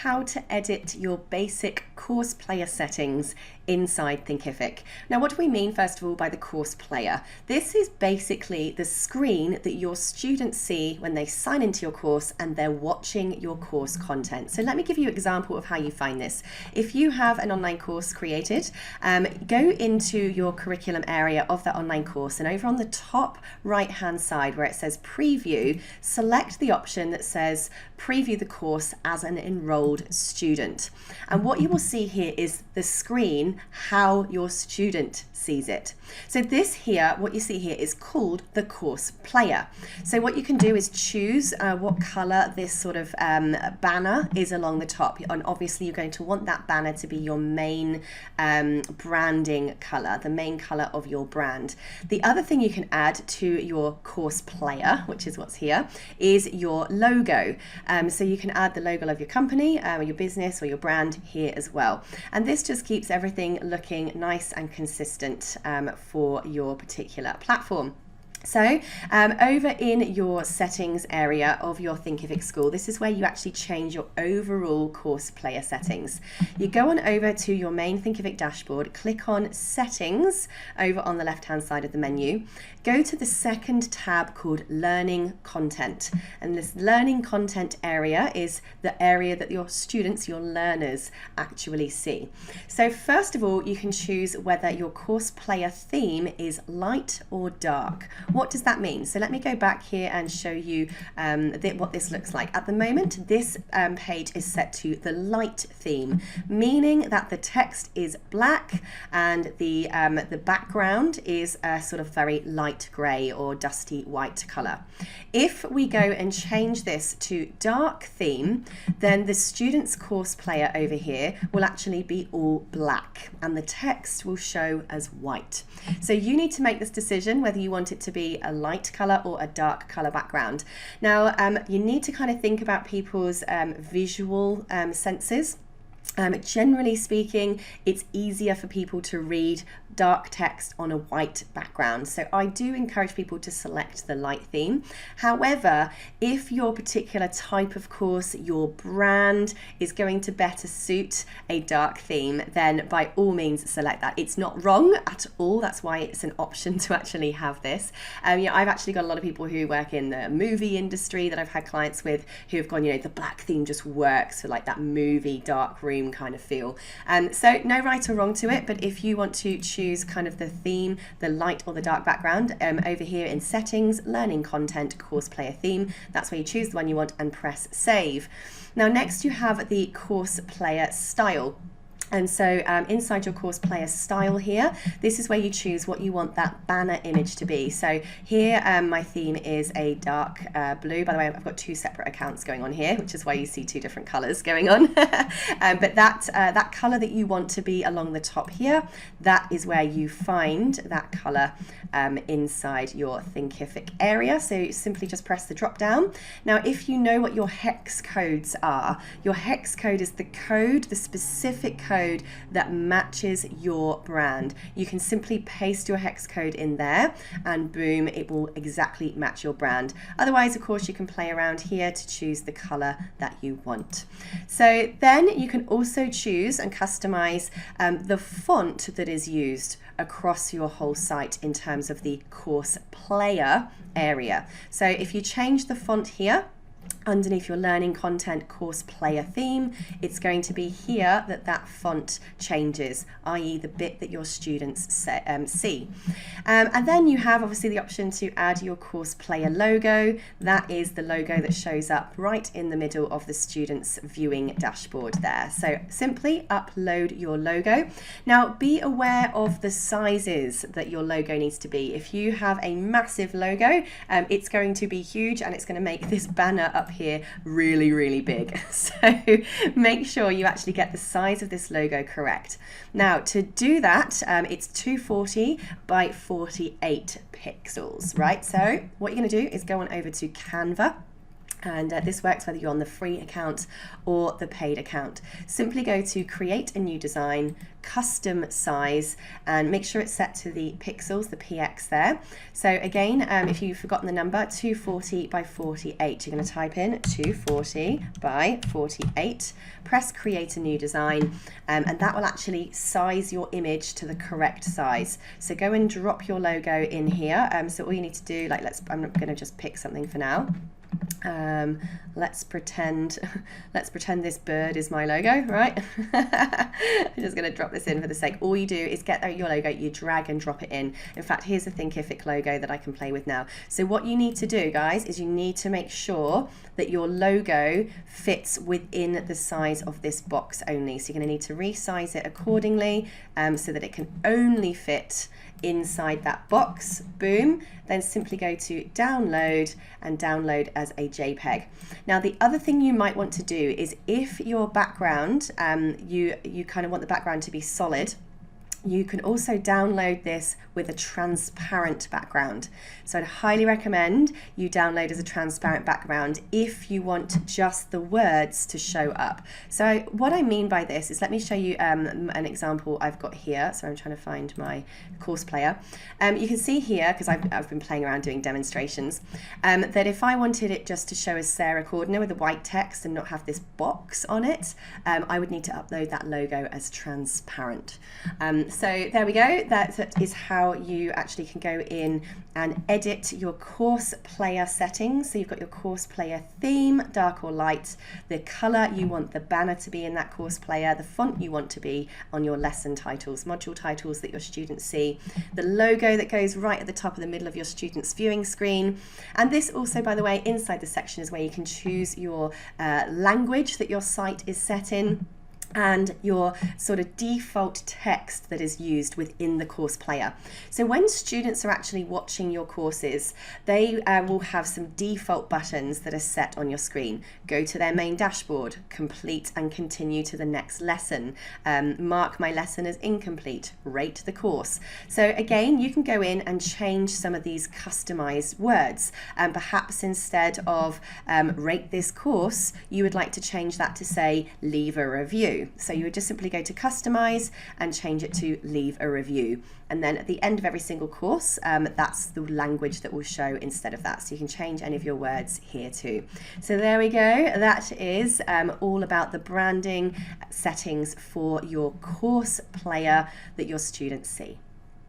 how to edit your basic course player settings inside Thinkific. Now, what do we mean, first of all, by the course player? This is basically the screen that your students see when they sign into your course and they're watching your course content. So let me give you an example of how you find this. If you have an online course created, go into your curriculum area of that online course, and over on the top right hand side where it says preview, select the option that says preview the course as an enrolled student. And what you will see here is the screen, how your student sees it. So this here, what you see here is called the course player. So what you can do is choose what color this sort of banner is along the top. And obviously you're going to want that banner to be your main branding color, the main color of your brand. The other thing you can add to your course player, which is what's here, is your logo. So you can add the logo of your company or your business or your brand here as well. And this just keeps everything looking nice and consistent for your particular platform. So over in your settings area of your Thinkific school, this is where you actually change your overall course player settings. You go on over to your main Thinkific dashboard, click on settings over on the left hand side of the menu, go to the second tab called learning content, and this learning content area is the area that your students, your learners, actually see. So first of all, you can choose whether your course player theme is light or dark. What does that mean? So let me go back here and show you what this looks like. At the moment, this page is set to the light theme, meaning that the text is black and the background is a sort of very light grey or dusty white colour. If we go and change this to dark theme, then the student's course player over here will actually be all black and the text will show as white. So you need to make this decision whether you want it to be a light colour or a dark colour background. Now you need to kind of think about people's visual senses. Generally speaking, it's easier for people to read dark text on a white background. So I do encourage people to select the light theme. However, if your particular type of course, your brand is going to better suit a dark theme, then by all means select that. It's not wrong at all. That's why it's an option to actually have this. I've actually got a lot of people who work in the movie industry that I've had clients with who have gone, the black theme just works for like that movie dark room kind of feel. So no right or wrong to it, but if you want to choose kind of the theme, the light or the dark background, over here in settings, learning content, course player theme, that's where you choose the one you want and press save. Now next you have the course player style. And so inside your course player style here, this is where you choose what you want that banner image to be. So here my theme is a dark blue. By the way, I've got two separate accounts going on here, which is why you see two different colors going on. But that color that you want to be along the top here, that is where you find that color inside your Thinkific area. So simply just press the drop down. Now, if you know what your hex codes are, your hex code is the code, the specific code that matches your brand. You can simply paste your hex code in there and boom, it will exactly match your brand. Otherwise, of course, you can play around here to choose the color that you want. So then you can also choose and customize the font that is used across your whole site in terms of the course player area. So if you change the font here, underneath your learning content course player theme, it's going to be here that font changes, i.e. the bit that your students see. And then you have obviously the option to add your course player logo. That is the logo that shows up right in the middle of the student's viewing dashboard there. So simply upload your logo. Now be aware of the sizes that your logo needs to be. If you have a massive logo, it's going to be huge and it's going to make this banner up here really, really big. So make sure you actually get the size of this logo correct. Now to do that, it's 240 by 48 pixels, right? So what you're going to do is go on over to Canva. And this works whether you're on the free account or the paid account. Simply go to create a new design, custom size, and make sure it's set to the pixels, the px there. So again, if you've forgotten the number, 240 by 48, you're going to type in 240 by 48, press create a new design, and that will actually size your image to the correct size. So go and drop your logo in here. So all you need to do, like I'm going to just pick something for now. Let's pretend this bird is my logo, right? I'm just going to drop this in for the sake. All you do is get your logo, you drag and drop it in. In fact, here's a Thinkific logo that I can play with now. So what you need to do, guys, is you need to make sure that your logo fits within the size of this box only. So you're going to need to resize it accordingly, so that it can only fit inside that box. Boom. Then simply go to download and download as a JPEG. Now the other thing you might want to do is, if your background, you kind of want the background to be solid, you can also download this with a transparent background. So I'd highly recommend you download as a transparent background if you want just the words to show up. So what I mean by this is, let me show you an example I've got here. So I'm trying to find my course player. You can see here, because I've been playing around doing demonstrations, that if I wanted it just to show as Sarah Cordiner with the white text and not have this box on it, I would need to upload that logo as transparent. So there we go. That is how you actually can go in and edit your course player settings. So you've got your course player theme, dark or light, the color you want the banner to be in that course player, the font you want to be on your lesson titles, module titles that your students see, the logo that goes right at the top of the middle of your students' viewing screen. And this also, by the way, inside the section is where you can choose your language that your site is set in, and your sort of default text that is used within the course player. So when students are actually watching your courses, they will have some default buttons that are set on your screen. Go to their main dashboard, complete and continue to the next lesson, mark my lesson as incomplete, rate the course. So again, you can go in and change some of these customized words, and perhaps instead of rate this course, you would like to change that to say leave a review. So you would just simply go to customize and change it to leave a review. And then at the end of every single course, that's the language that will show instead of that. So you can change any of your words here too. So there we go. That is all about the branding settings for your course player that your students see.